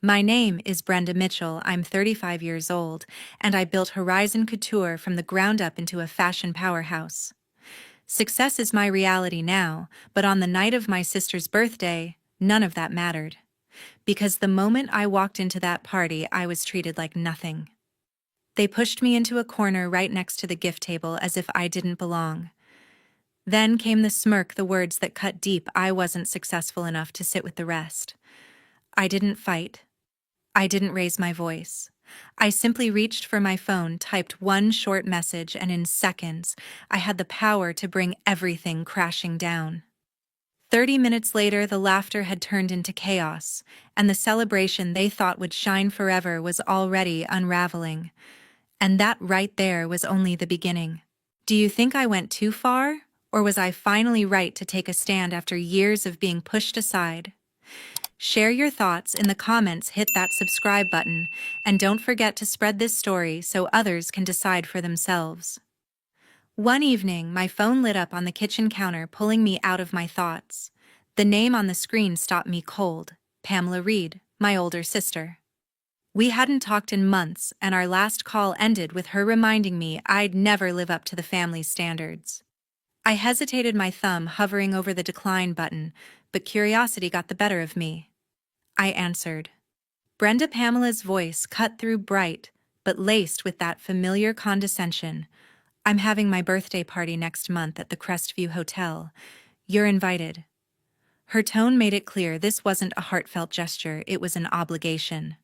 My name is Brenda Mitchell. I'm 35 years old, and I built Horizon Couture from the ground up into a fashion powerhouse. Success is my reality now, but on the night of my sister's birthday, none of that mattered. Because the moment I walked into that party, I was treated like nothing. They pushed me into a corner right next to the gift table as if I didn't belong. Then came the smirk, the words that cut deep. I wasn't successful enough to sit with the rest. I didn't fight. I didn't raise my voice. I simply reached for my phone, typed one short message, and in seconds, I had the power to bring everything crashing down. 30 minutes later, the laughter had turned into chaos, and the celebration they thought would shine forever was already unraveling. And that right there was only the beginning. Do you think I went too far? Or was I finally right to take a stand after years of being pushed aside? Share your thoughts in the comments, hit that subscribe button, and don't forget to spread this story so others can decide for themselves. One evening, my phone lit up on the kitchen counter, pulling me out of my thoughts. The name on the screen stopped me cold. Pamela Reed, my older sister. We hadn't talked in months, and our last call ended with her reminding me I'd never live up to the family's standards. I hesitated, my thumb hovering over the decline button, but curiosity got the better of me. I answered. Brenda. Pamela's voice cut through, bright, but laced with that familiar condescension. I'm having my birthday party next month at the Crestview Hotel. You're invited. Her tone made it clear this wasn't a heartfelt gesture, it was an obligation.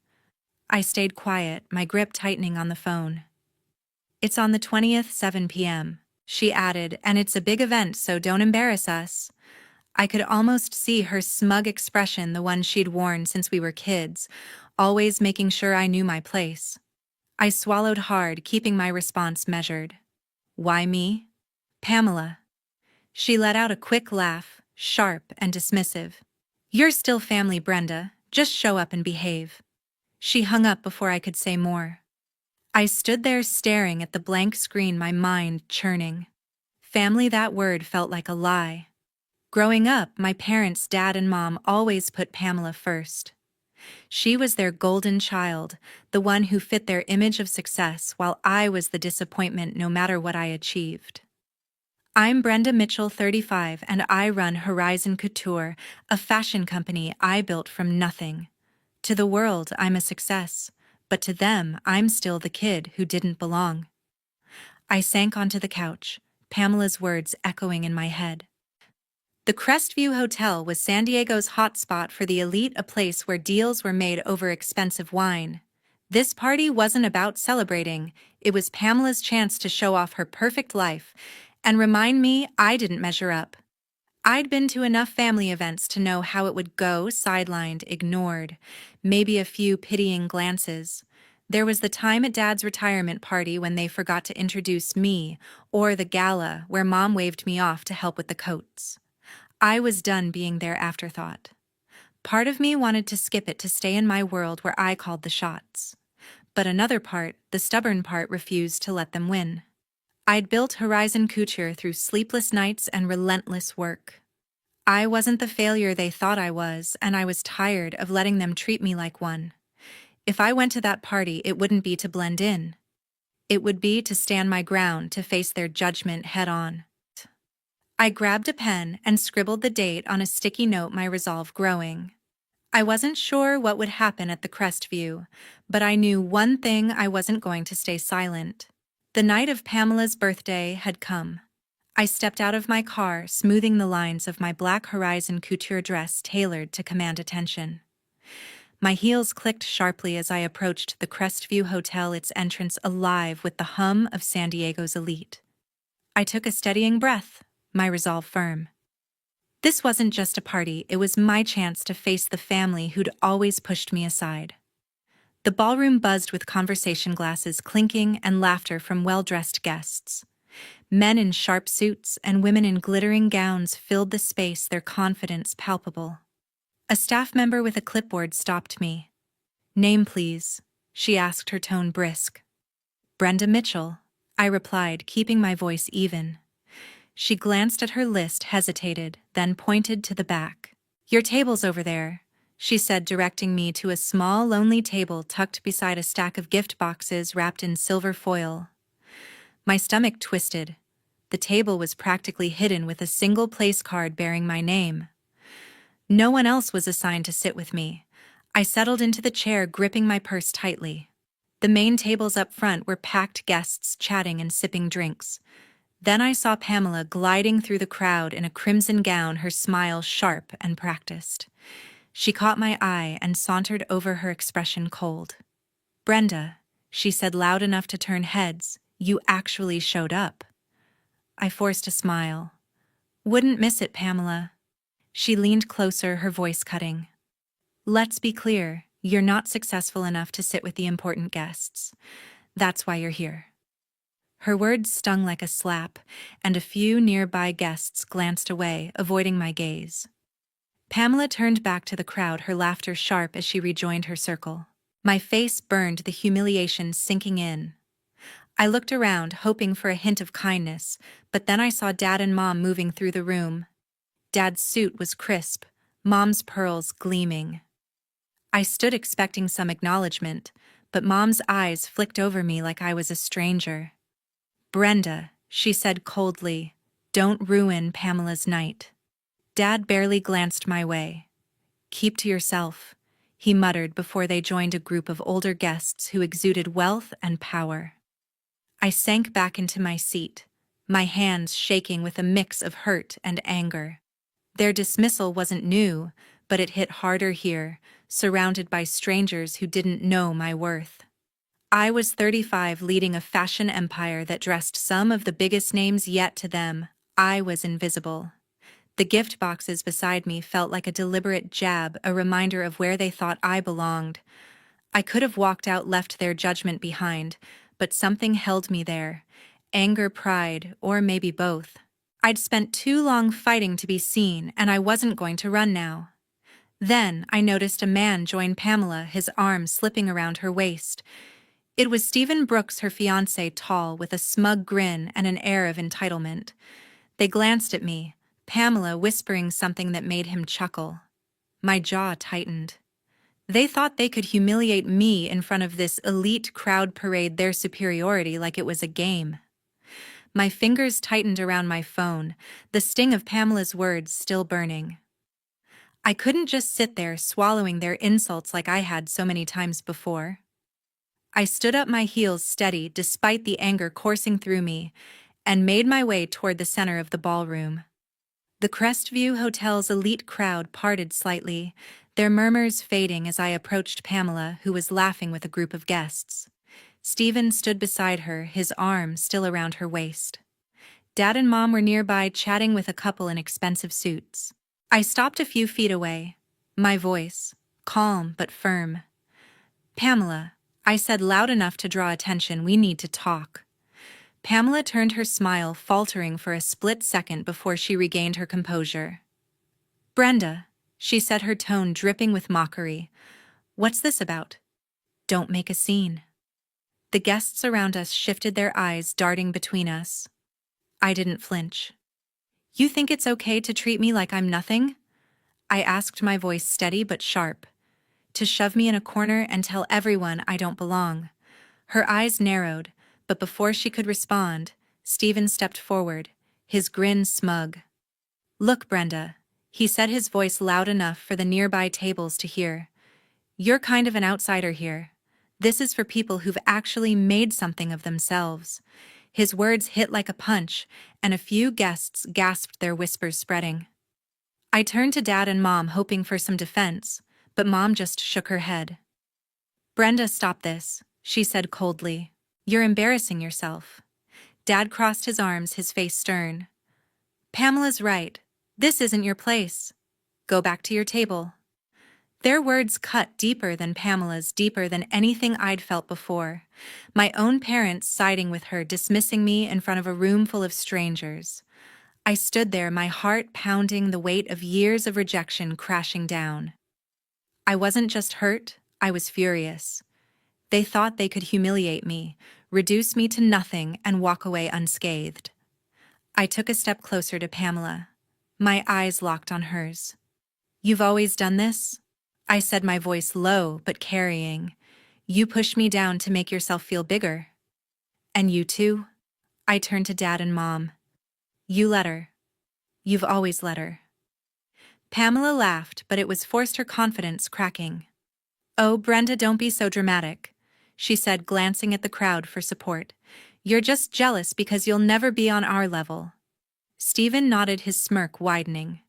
I stayed quiet, my grip tightening on the phone. It's on the 20th, 7 p.m., she added, and it's a big event, so don't embarrass us. I could almost see her smug expression, the one she'd worn since we were kids, always making sure I knew my place. I swallowed hard, keeping my response measured. Why me? Pamela. She let out a quick laugh, sharp and dismissive. You're still family, Brenda. Just show up and behave. She hung up before I could say more. I stood there staring at the blank screen, my mind churning. Family, that word felt like a lie. Growing up, my parents, dad and mom, always put Pamela first. She was their golden child, the one who fit their image of success, while I was the disappointment no matter what I achieved. I'm Brenda Mitchell, 35, and I run Horizon Couture, a fashion company I built from nothing. To the world, I'm a success, but to them, I'm still the kid who didn't belong. I sank onto the couch, Pamela's words echoing in my head. The Crestview Hotel was San Diego's hotspot for the elite, a place where deals were made over expensive wine. This party wasn't about celebrating, it was Pamela's chance to show off her perfect life and remind me I didn't measure up. I'd been to enough family events to know how it would go, sidelined, ignored, maybe a few pitying glances. There was the time at Dad's retirement party when they forgot to introduce me, or the gala where Mom waved me off to help with the coats. I was done being their afterthought. Part of me wanted to skip it to stay in my world where I called the shots. But another part, the stubborn part, refused to let them win. I'd built Horizon Couture through sleepless nights and relentless work. I wasn't the failure they thought I was, and I was tired of letting them treat me like one. If I went to that party, it wouldn't be to blend in. It would be to stand my ground, to face their judgment head on. I grabbed a pen and scribbled the date on a sticky note, my resolve growing. I wasn't sure what would happen at the Crestview, but I knew one thing: I wasn't going to stay silent. The night of Pamela's birthday had come. I stepped out of my car, smoothing the lines of my black Horizon Couture dress tailored to command attention. My heels clicked sharply as I approached the Crestview Hotel, its entrance alive with the hum of San Diego's elite. I took a steadying breath, my resolve firm. This wasn't just a party, it was my chance to face the family who'd always pushed me aside. The ballroom buzzed with conversation, glasses clinking, and laughter from well-dressed guests. Men in sharp suits and women in glittering gowns filled the space, their confidence palpable. A staff member with a clipboard stopped me. Name, please, she asked, her tone brisk. Brenda Mitchell, I replied, keeping my voice even. She glanced at her list, hesitated, then pointed to the back. Your table's over there. she said, directing me to a small, lonely table tucked beside a stack of gift boxes wrapped in silver foil. My stomach twisted. The table was practically hidden with a single place card bearing my name. No one else was assigned to sit with me. I settled into the chair, gripping my purse tightly. The main tables up front were packed guests chatting and sipping drinks. Then I saw Pamela gliding through the crowd in a crimson gown, her smile sharp and practiced. She caught my eye and sauntered over, her expression cold. "Brenda," she said loud enough to turn heads, "you actually showed up." I forced a smile. "Wouldn't miss it, Pamela." She leaned closer, her voice cutting. "Let's be clear, you're not successful enough to sit with the important guests. That's why you're here." Her words stung like a slap, and a few nearby guests glanced away, avoiding my gaze. Pamela turned back to the crowd, her laughter sharp as she rejoined her circle. My face burned, the humiliation sinking in. I looked around, hoping for a hint of kindness, but then I saw Dad and Mom moving through the room. Dad's suit was crisp, Mom's pearls gleaming. I stood expecting some acknowledgement, but Mom's eyes flicked over me like I was a stranger. "Brenda," she said coldly, "don't ruin Pamela's night." Dad barely glanced my way. "Keep to yourself," he muttered before they joined a group of older guests who exuded wealth and power. I sank back into my seat, my hands shaking with a mix of hurt and anger. Their dismissal wasn't new, but it hit harder here, surrounded by strangers who didn't know my worth. I was 35, leading a fashion empire that dressed some of the biggest names yet. To them, I was invisible. The gift boxes beside me felt like a deliberate jab, a reminder of where they thought I belonged. I could have walked out, left their judgment behind, but something held me there. Anger, pride, or maybe both. I'd spent too long fighting to be seen, and I wasn't going to run now. Then I noticed a man join Pamela, his arm slipping around her waist. It was Stephen Brooks, her fiancé, tall, with a smug grin and an air of entitlement. They glanced at me, Pamela whispering something that made him chuckle. My jaw tightened. They thought they could humiliate me in front of this elite crowd, parade their superiority like it was a game. My fingers tightened around my phone, the sting of Pamela's words still burning. I couldn't just sit there swallowing their insults like I had so many times before. I stood up, my heels steady despite the anger coursing through me, and made my way toward the center of the ballroom. The Crestview Hotel's elite crowd parted slightly, their murmurs fading as I approached Pamela, who was laughing with a group of guests. Stephen stood beside her, his arm still around her waist. Dad and Mom were nearby, chatting with a couple in expensive suits. I stopped a few feet away, my voice calm but firm. "Pamela," I said loud enough to draw attention, "we need to talk." Pamela turned, her smile faltering for a split second before she regained her composure. "Brenda," she said, her tone dripping with mockery, "what's this about? Don't make a scene." The guests around us shifted, their eyes darting between us. I didn't flinch. "You think it's okay to treat me like I'm nothing?" I asked, my voice steady but sharp. "To shove me in a corner and tell everyone I don't belong?" Her eyes narrowed, but before she could respond, Stephen stepped forward, his grin smug. "Look, Brenda," he said, his voice loud enough for the nearby tables to hear. "You're kind of an outsider here. This is for people who've actually made something of themselves." His words hit like a punch, and a few guests gasped, their whispers spreading. I turned to Dad and Mom, hoping for some defense, but Mom just shook her head. "Brenda, stop this," she said coldly. "You're embarrassing yourself." Dad crossed his arms, his face stern. "Pamela's right. This isn't your place. Go back to your table." Their words cut deeper than Pamela's, deeper than anything I'd felt before. My own parents siding with her, dismissing me in front of a room full of strangers. I stood there, my heart pounding, the weight of years of rejection crashing down. I wasn't just hurt, I was furious. They thought they could humiliate me, reduce me to nothing, and walk away unscathed. I took a step closer to Pamela. My eyes locked on hers. "You've always done this?" I said, my voice low but carrying. You pushed me down to make yourself feel bigger. And you too? I turned to Dad and Mom. You let her. You've always let her. Pamela laughed, but it was forced, her confidence cracking. Oh, Brenda, don't be so dramatic, she said, glancing at the crowd for support. You're just jealous because you'll never be on our level. Stephen nodded, his smirk widening.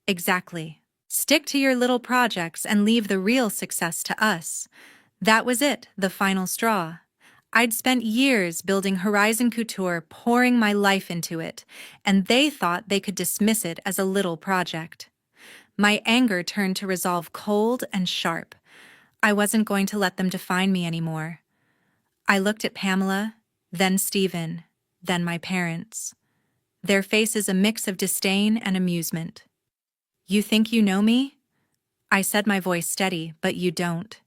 Exactly. Stick to your little projects and leave the real success to us. That was it, the final straw. I'd spent years building Horizon Couture, pouring my life into it, and they thought they could dismiss it as a little project. My anger turned to resolve, cold and sharp. I wasn't going to let them define me anymore. I looked at Pamela, then Stephen, then my parents. Their faces a mix of disdain and amusement. You think you know me? I said, my voice steady, but you don't.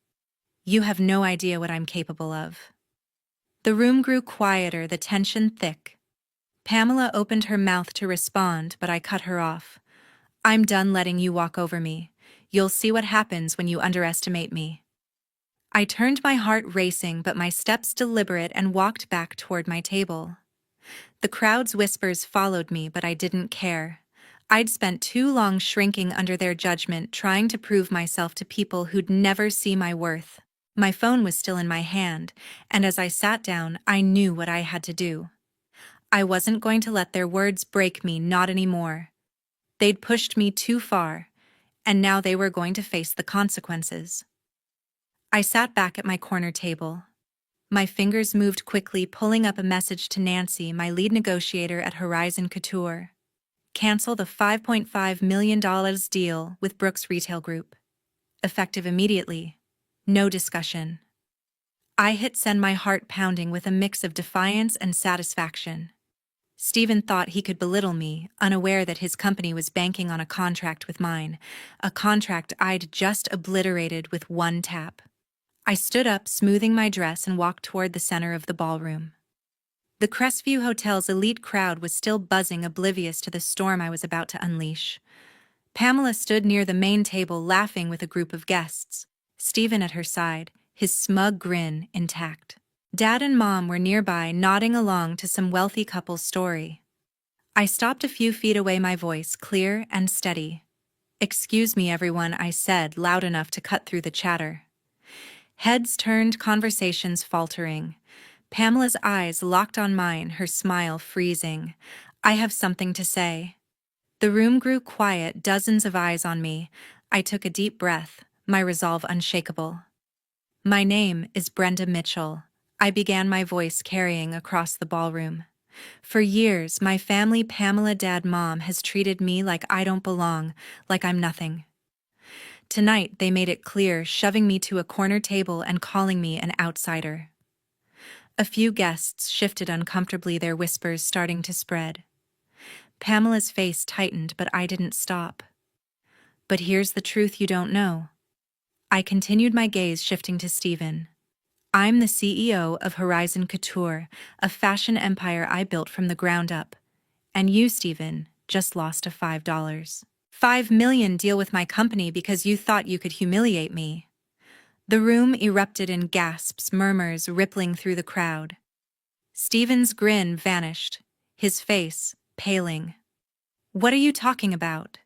You have no idea what I'm capable of. The room grew quieter, the tension thick. Pamela opened her mouth to respond, but I cut her off. I'm done letting you walk over me. You'll see what happens when you underestimate me. I turned, my heart racing but my steps deliberate, and walked back toward my table. The crowd's whispers followed me, but I didn't care. I'd spent too long shrinking under their judgment, trying to prove myself to people who'd never see my worth. My phone was still in my hand, and as I sat down, I knew what I had to do. I wasn't going to let their words break me, not anymore. They'd pushed me too far, and now they were going to face the consequences. I sat back at my corner table. My fingers moved quickly, pulling up a message to Nancy, my lead negotiator at Horizon Couture. Cancel the $5.5 million deal with Brooks Retail Group. Effective immediately. No discussion. I hit send, my heart pounding with a mix of defiance and satisfaction. Stephen thought he could belittle me, unaware that his company was banking on a contract with mine, a contract I'd just obliterated with one tap. I stood up, smoothing my dress, and walked toward the center of the ballroom. The Crestview Hotel's elite crowd was still buzzing, oblivious to the storm I was about to unleash. Pamela stood near the main table, laughing with a group of guests. Stephen at her side, his smug grin intact. Dad and Mom were nearby, nodding along to some wealthy couple's story. I stopped a few feet away, my voice clear and steady. Excuse me, everyone, I said, loud enough to cut through the chatter. Heads turned, conversations faltering. Pamela's eyes locked on mine, her smile freezing. I have something to say. The room grew quiet, dozens of eyes on me. I took a deep breath, my resolve unshakable. My name is Brenda Mitchell, I began, my voice carrying across the ballroom. For years, my family, Pamela, Dad, Mom, has treated me like I don't belong, like I'm nothing. Tonight, they made it clear, shoving me to a corner table and calling me an outsider. A few guests shifted uncomfortably, their whispers starting to spread. Pamela's face tightened, but I didn't stop. But here's the truth you don't know. I continued, my gaze shifting to Stephen. I'm the CEO of Horizon Couture, a fashion empire I built from the ground up. And you, Stephen, just lost a $5 million deal with my company because you thought you could humiliate me. The room erupted in gasps, murmurs rippling through the crowd. Stephen's grin vanished, his face paling. What are you talking about?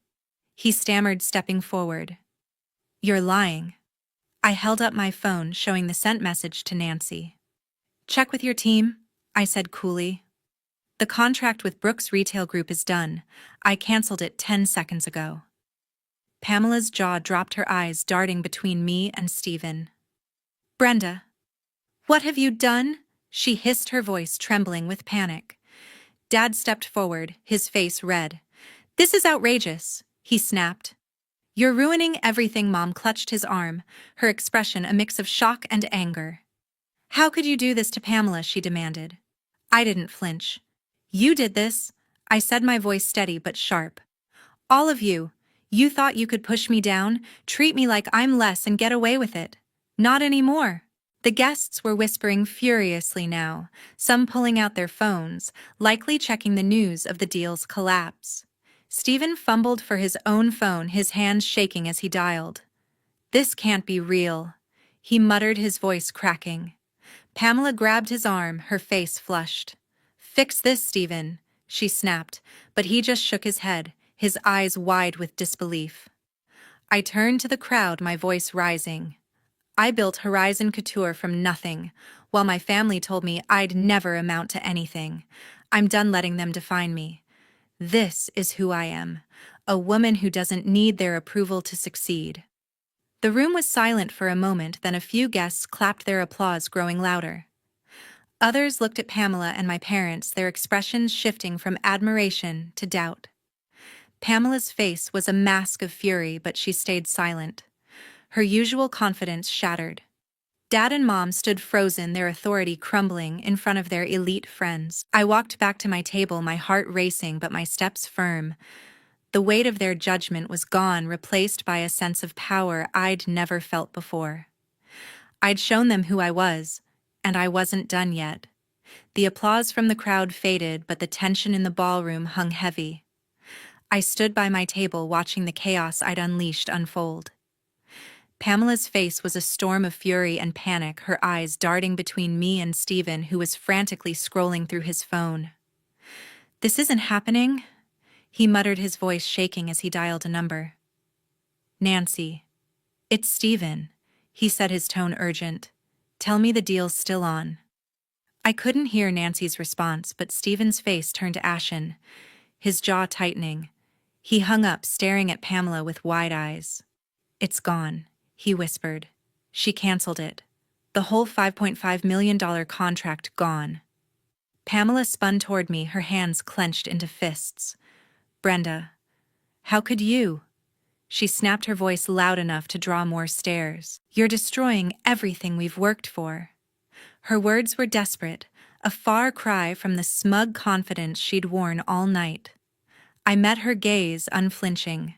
He stammered, stepping forward. You're lying. I held up my phone, showing the sent message to Nancy. Check with your team, I said coolly. The contract with Brooks Retail Group is done. I canceled it 10 seconds ago. Pamela's jaw dropped, her eyes darting between me and Stephen. Brenda, what have you done? She hissed, her voice trembling with panic. Dad stepped forward, his face red. This is outrageous, he snapped. You're ruining everything. Mom clutched his arm, her expression a mix of shock and anger. How could you do this to Pamela? She demanded. I didn't flinch. You did this, I said, my voice steady but sharp. All of you. You thought you could push me down, treat me like I'm less, and get away with it. Not anymore. The guests were whispering furiously now, some pulling out their phones, likely checking the news of the deal's collapse. Stephen fumbled for his own phone, his hands shaking as he dialed. "This can't be real," he muttered, his voice cracking. Pamela grabbed his arm, her face flushed. "Fix this, Stephen," she snapped, but he just shook his head, his eyes wide with disbelief. I turned to the crowd, my voice rising. "I built Horizon Couture from nothing, while my family told me I'd never amount to anything. I'm done letting them define me. This is who I am, a woman who doesn't need their approval to succeed." The room was silent for a moment, then a few guests clapped, their applause growing louder. Others looked at Pamela and my parents, their expressions shifting from admiration to doubt. Pamela's face was a mask of fury, but she stayed silent. Her usual confidence shattered. Dad and Mom stood frozen, their authority crumbling in front of their elite friends. I walked back to my table, my heart racing but my steps firm. The weight of their judgment was gone, replaced by a sense of power I'd never felt before. I'd shown them who I was, and I wasn't done yet. The applause from the crowd faded, but the tension in the ballroom hung heavy. I stood by my table, watching the chaos I'd unleashed unfold. Pamela's face was a storm of fury and panic, her eyes darting between me and Stephen, who was frantically scrolling through his phone. "This isn't happening," he muttered, his voice shaking as he dialed a number. "Nancy, it's Stephen," he said, his tone urgent. "Tell me the deal's still on." I couldn't hear Nancy's response, but Stephen's face turned ashen, his jaw tightening. He hung up, staring at Pamela with wide eyes. "It's gone," he whispered. "She canceled it. The whole $5.5 million contract gone." Pamela spun toward me, her hands clenched into fists. "Brenda, how could you?" She snapped, her voice loud enough to draw more stares. "You're destroying everything we've worked for." Her words were desperate, a far cry from the smug confidence she'd worn all night. I met her gaze, unflinching.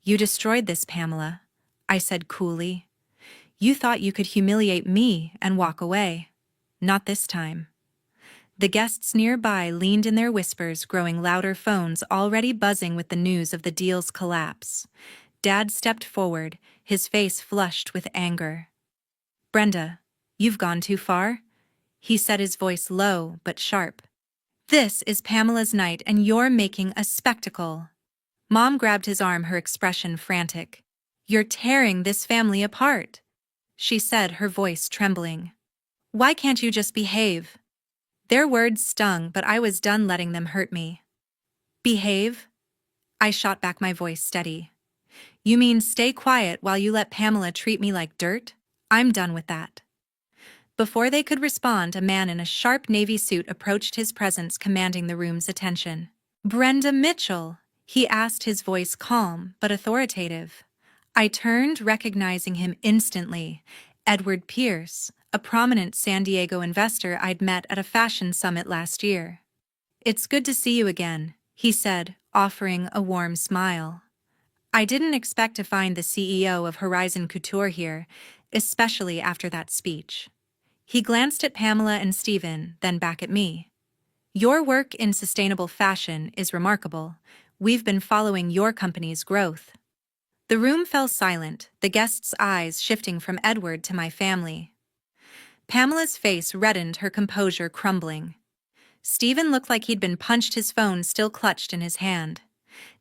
"You destroyed this, Pamela," I said coolly. "You thought you could humiliate me and walk away. Not this time." The guests nearby leaned in, their whispers growing louder, phones already buzzing with the news of the deal's collapse. Dad stepped forward, his face flushed with anger. "Brenda, you've gone too far," he said, his voice low but sharp. "This is Pamela's night and you're making a spectacle." Mom grabbed his arm, her expression frantic. "You're tearing this family apart," she said, her voice trembling. "Why can't you just behave?" Their words stung, but I was done letting them hurt me. "Behave?" I shot back, my voice steady. "You mean stay quiet while you let Pamela treat me like dirt? I'm done with that." Before they could respond, a man in a sharp navy suit approached, his presence commanding the room's attention. "Brenda Mitchell?" he asked, his voice calm but authoritative. I turned, recognizing him instantly. Edward Pierce, a prominent San Diego investor I'd met at a fashion summit last year. "It's good to see you again," he said, offering a warm smile. I didn't expect to find the CEO of Horizon Couture here, especially after that speech. He glanced at Pamela and Stephen, then back at me. "Your work in sustainable fashion is remarkable. We've been following your company's growth." The room fell silent, the guests' eyes shifting from Edward to my family. Pamela's face reddened, her composure crumbling. Stephen looked like he'd been punched, his phone still clutched in his hand.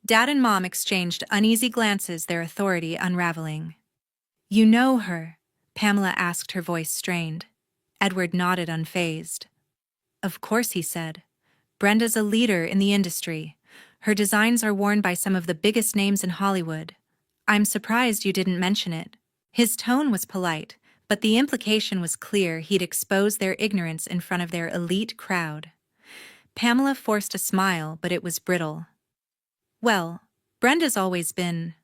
Dad and Mom exchanged uneasy glances, their authority unraveling. "You know her?" Pamela asked, her voice strained. Edward nodded, unfazed. "Of course," he said. "Brenda's a leader in the industry. Her designs are worn by some of the biggest names in Hollywood. I'm surprised you didn't mention it." His tone was polite, but the implication was clear. He'd exposed their ignorance in front of their elite crowd. Pamela forced a smile, but it was brittle. "Well, Brenda's always been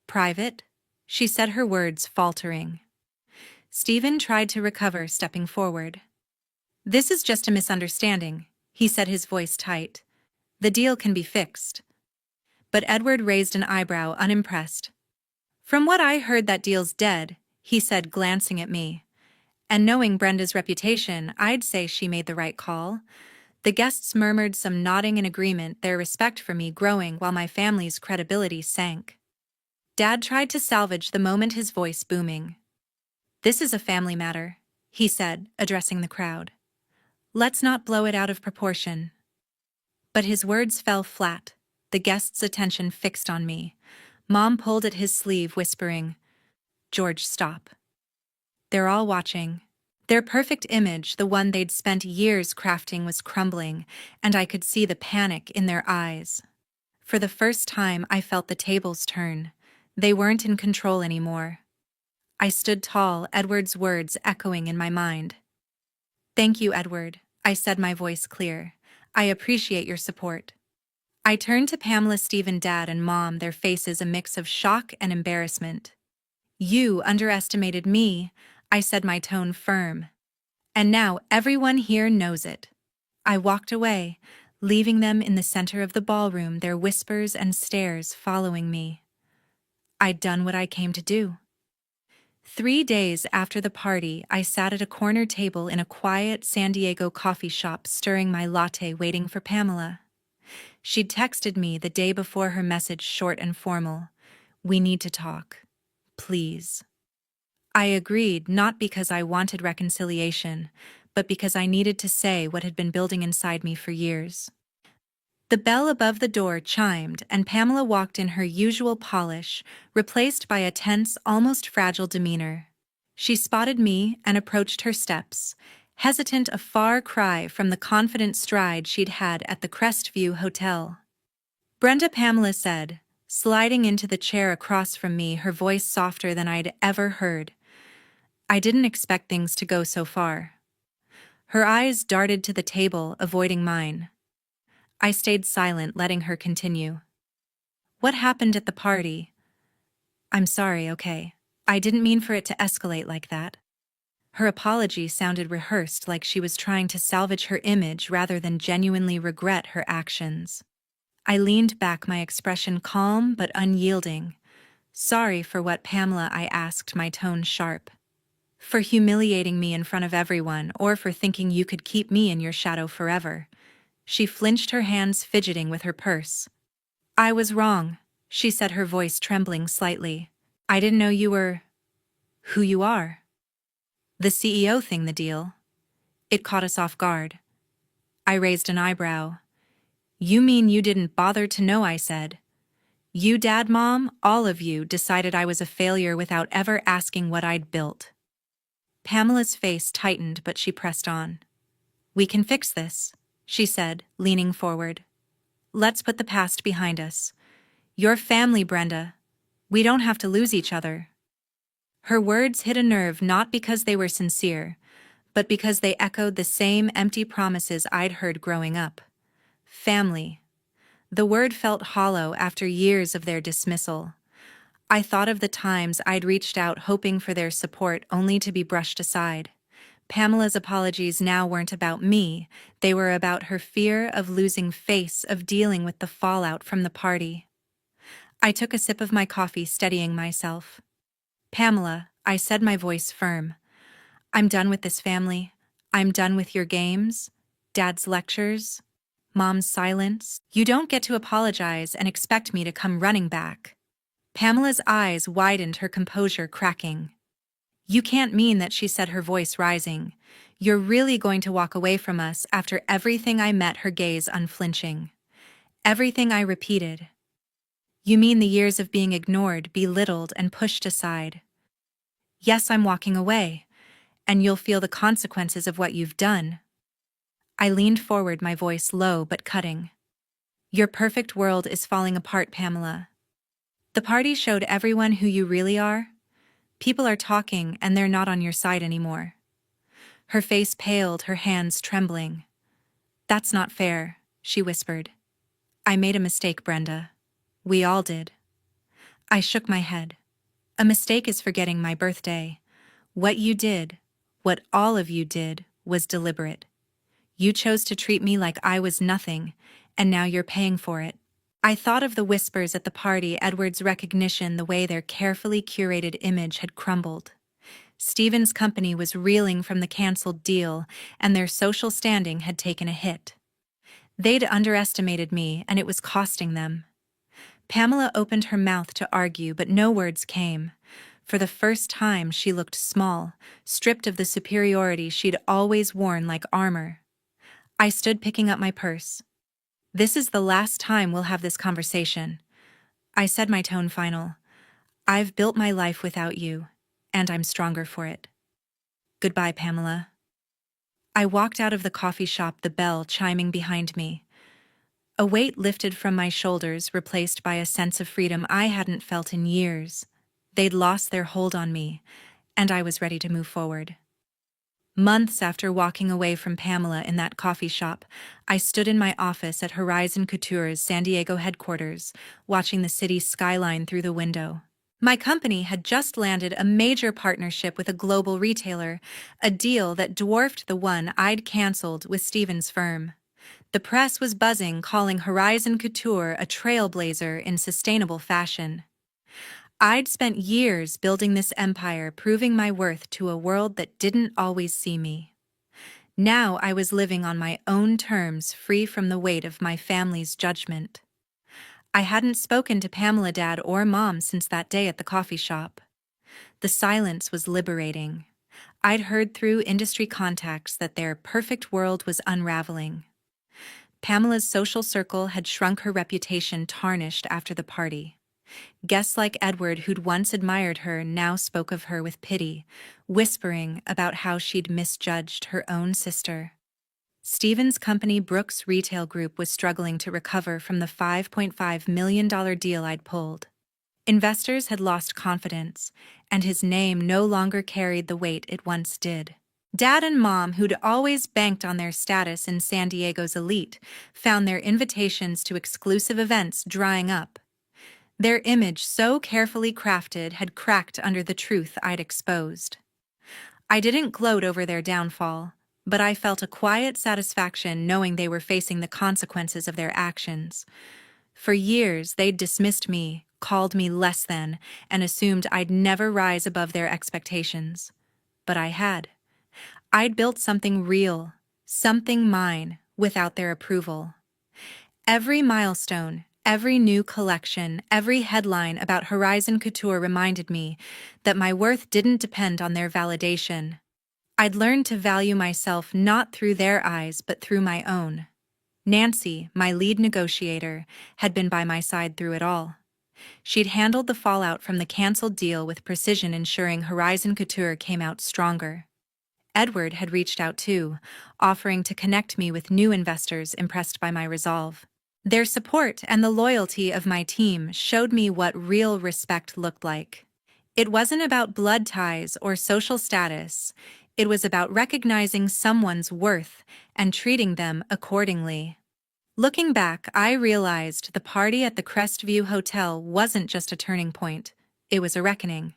private," she said, her words faltering. Stephen tried to recover, stepping forward. "This is just a misunderstanding," he said, his voice tight. "The deal can be fixed." But Edward raised an eyebrow, unimpressed. "From what I heard, that deal's dead," he said, glancing at me. "And knowing Brenda's reputation, I'd say she made the right call." The guests murmured, some nodding in agreement, their respect for me growing while my family's credibility sank. Dad tried to salvage the moment, his voice booming. "This is a family matter," he said, addressing the crowd. "Let's not blow it out of proportion." But his words fell flat, the guests' attention fixed on me. Mom pulled at his sleeve, whispering, "George, stop. They're all watching." Their perfect image, the one they'd spent years crafting, was crumbling, and I could see the panic in their eyes. For the first time, I felt the tables turn. They weren't in control anymore. I stood tall, Edward's words echoing in my mind. "Thank you, Edward," I said, my voice clear. "I appreciate your support." I turned to Pamela, Stephen, Dad, and Mom, their faces a mix of shock and embarrassment. "You underestimated me," I said, my tone firm. "And now everyone here knows it." I walked away, leaving them in the center of the ballroom, their whispers and stares following me. I'd done what I came to do. 3 days after the party, I sat at a corner table in a quiet San Diego coffee shop, stirring my latte, waiting for Pamela. She'd texted me the day before, her message short and formal. "We need to talk. Please." I agreed, not because I wanted reconciliation, but because I needed to say what had been building inside me for years. The bell above the door chimed, and Pamela walked in, her usual polish, replaced by a tense, almost fragile demeanor. She spotted me and approached her steps, hesitant, a far cry from the confident stride she'd had at the Crestview Hotel. "Brenda," Pamela said, sliding into the chair across from me, her voice softer than I'd ever heard. I didn't expect things to go so far. Her eyes darted to the table, avoiding mine. I stayed silent, letting her continue. "What happened at the party?" "I'm sorry, okay. I didn't mean for it to escalate like that." Her apology sounded rehearsed, like she was trying to salvage her image rather than genuinely regret her actions. I leaned back, my expression calm but unyielding. "Sorry for what, Pamela?" I asked, my tone sharp. "For humiliating me in front of everyone, or for thinking you could keep me in your shadow forever?" She flinched, her hands fidgeting with her purse. "I was wrong," she said, her voice trembling slightly. "I didn't know you were who you are." "The CEO thing, the deal." It caught us off guard. I raised an eyebrow. "You mean you didn't bother to know?" I said. "You, Dad, Mom, all of you decided I was a failure without ever asking what I'd built." Pamela's face tightened, but she pressed on. "We can fix this," she said, leaning forward. "Let's put the past behind us. Your family, Brenda. We don't have to lose each other." Her words hit a nerve, not because they were sincere, but because they echoed the same empty promises I'd heard growing up. Family. The word felt hollow after years of their dismissal. I thought of the times I'd reached out hoping for their support, only to be brushed aside. Pamela's apologies now weren't about me, they were about her fear of losing face, of dealing with the fallout from the party. I took a sip of my coffee, steadying myself. "Pamela," I said, my voice firm, "I'm done with this family. I'm done with your games, Dad's lectures, Mom's silence. You don't get to apologize and expect me to come running back." Pamela's eyes widened, her composure cracking. "You can't mean that," she said, her voice rising. "You're really going to walk away from us after everything I met?" Her gaze unflinching. "Everything," I repeated. "You mean the years of being ignored, belittled, and pushed aside?" "Yes, I'm walking away, and you'll feel the consequences of what you've done." I leaned forward, my voice low but cutting. "Your perfect world is falling apart, Pamela. The party showed everyone who you really are. People are talking, and they're not on your side anymore." Her face paled, her hands trembling. "That's not fair," she whispered. "I made a mistake, Brenda. We all did." I shook my head. "A mistake is forgetting my birthday. What you did, what all of you did, was deliberate. You chose to treat me like I was nothing, and now you're paying for it." I thought of the whispers at the party, Edward's recognition, the way their carefully curated image had crumbled. Stephen's company was reeling from the canceled deal, and their social standing had taken a hit. They'd underestimated me, and it was costing them. Pamela opened her mouth to argue, but no words came. For the first time, she looked small, stripped of the superiority she'd always worn like armor. I stood picking up my purse. "This is the last time we'll have this conversation." I said, my tone final. "I've built my life without you, and I'm stronger for it. Goodbye, Pamela." I walked out of the coffee shop, the bell chiming behind me. A weight lifted from my shoulders, replaced by a sense of freedom I hadn't felt in years. They'd lost their hold on me, and I was ready to move forward. Months after walking away from Pamela in that coffee shop, I stood in my office at Horizon Couture's San Diego headquarters, watching the city's skyline through the window. My company had just landed a major partnership with a global retailer, a deal that dwarfed the one I'd canceled with Stephen's firm. The press was buzzing, calling Horizon Couture a trailblazer in sustainable fashion. I'd spent years building this empire, proving my worth to a world that didn't always see me. Now I was living on my own terms, free from the weight of my family's judgment. I hadn't spoken to Pamela, Dad, or Mom since that day at the coffee shop. The silence was liberating. I'd heard through industry contacts that their perfect world was unraveling. Pamela's social circle had shrunk, her reputation tarnished after the party. Guests like Edward, who'd once admired her, now spoke of her with pity, whispering about how she'd misjudged her own sister. Stephen's company, Brooks Retail Group, was struggling to recover from the $5.5 million deal I'd pulled. Investors had lost confidence, and his name no longer carried the weight it once did. Dad and Mom, who'd always banked on their status in San Diego's elite, found their invitations to exclusive events drying up. Their image, so carefully crafted, had cracked under the truth I'd exposed. I didn't gloat over their downfall, but I felt a quiet satisfaction knowing they were facing the consequences of their actions. For years, they'd dismissed me, called me less than, and assumed I'd never rise above their expectations. But I had. I'd built something real, something mine, without their approval. Every milestone, every new collection, every headline about Horizon Couture reminded me that my worth didn't depend on their validation. I'd learned to value myself not through their eyes but through my own. Nancy, my lead negotiator, had been by my side through it all. She'd handled the fallout from the canceled deal with precision, ensuring Horizon Couture came out stronger. Edward had reached out too, offering to connect me with new investors impressed by my resolve. Their support and the loyalty of my team showed me what real respect looked like. It wasn't about blood ties or social status. It was about recognizing someone's worth and treating them accordingly. Looking back, I realized the party at the Crestview Hotel wasn't just a turning point. It was a reckoning.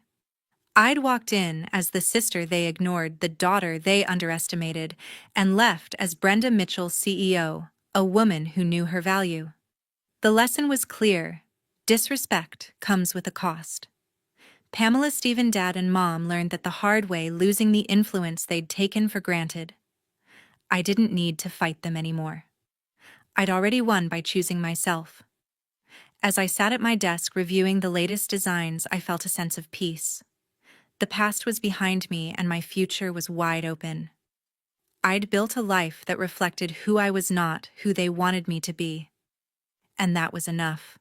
I'd walked in as the sister they ignored, the daughter they underestimated, and left as Brenda Mitchell's CEO, a woman who knew her value. The lesson was clear: disrespect comes with a cost. Pamela, Stephen, Dad, and Mom learned that the hard way, losing the influence they'd taken for granted. I didn't need to fight them anymore. I'd already won by choosing myself. As I sat at my desk reviewing the latest designs, I felt a sense of peace. The past was behind me and my future was wide open. I'd built a life that reflected who I was, not who they wanted me to be. And that was enough.